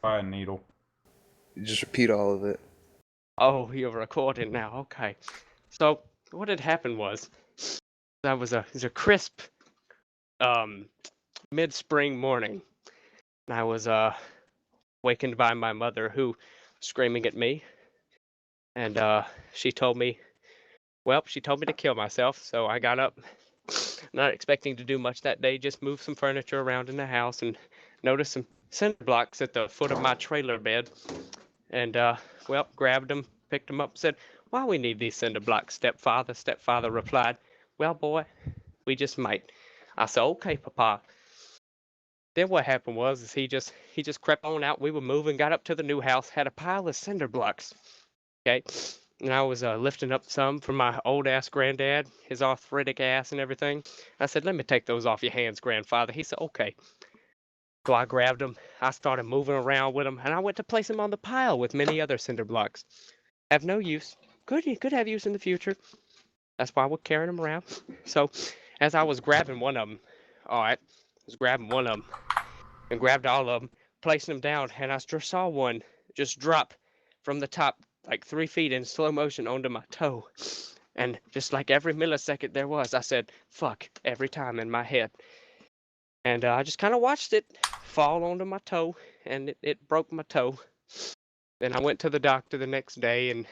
fire needle. You just repeat all of it. Oh, you're recording now. Okay. So what had happened was it was a crisp mid-spring morning. And I was wakened by my mother, who was screaming at me, and she told me to kill myself. So I got up, not expecting to do much that day, just move some furniture around in the house and noticed some cinder blocks at the foot of my trailer bed. And grabbed them, picked them up, said, "Why we need these cinder blocks, stepfather?" Stepfather replied, "Well, boy, we just might." I said, "Okay, Papa." Then what happened was is he just crept on out. We were moving, got up to the new house, had a pile of cinder blocks. Okay. And I was lifting up some from my old ass granddad, his arthritic ass and everything. I said, "Let me take those off your hands, grandfather." He said, "Okay." So I grabbed them, I started moving around with them, and I went to place them on the pile with many other cinder blocks. Have no use. Could have use in the future. That's why we're carrying them around. So as I was grabbing one of them, I was grabbing one of them and grabbed all of them, placing them down, and I just saw one just drop from the top like 3 feet in slow motion onto my toe. And just like every millisecond there was, I said, "Fuck," every time in my head. And I just kind of watched it fall onto my toe, and it broke my toe. Then I went to the doctor the next day, and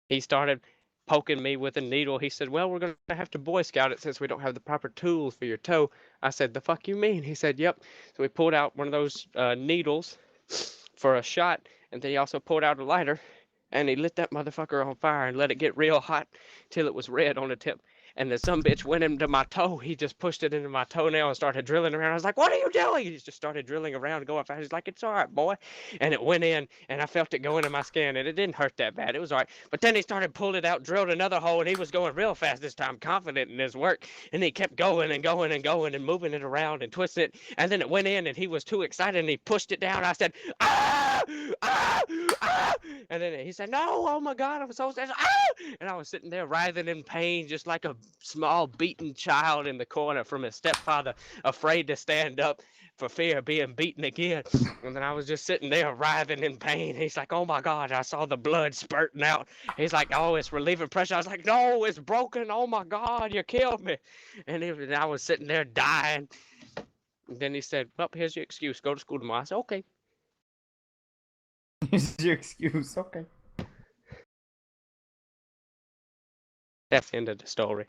he started poking me with a needle. He said, "Well, we're going to have to Boy Scout it since we don't have the proper tools for your toe." I said, "The fuck you mean?" He said, "Yep." So we pulled out one of those needles for a shot, and then he also pulled out a lighter, and he lit that motherfucker on fire and let it get real hot till it was red on the tip. And then some bitch went into my toe. He just pushed it into my toenail and started drilling around. I was like, "What are you doing?" He just started drilling around, going fast. He's like, "It's all right, boy." And it went in, and I felt it go into my skin, and it didn't hurt that bad. It was all right. But then he started pulling it out, drilled another hole, and he was going real fast this time, confident in his work. And he kept going and going and going and moving it around and twisting it. And then it went in, and he was too excited, and he pushed it down. I said, "Ah! Ah! Ah!" And then he said, "No, oh my God, I'm so sad." Ah! And I was sitting there writhing in pain, just like a small beaten child in the corner from his stepfather, afraid to stand up for fear of being beaten again. And then I was just sitting there writhing in pain. He's like, "Oh my God," I saw the blood spurting out. He's like, "Oh, it's relieving pressure." I was like, "No, it's broken. Oh my God, you killed me." And I was sitting there dying. And then he said, "Well, here's your excuse. Go to school tomorrow." I said, "Okay." Here's your excuse. Okay. That's the end of the story.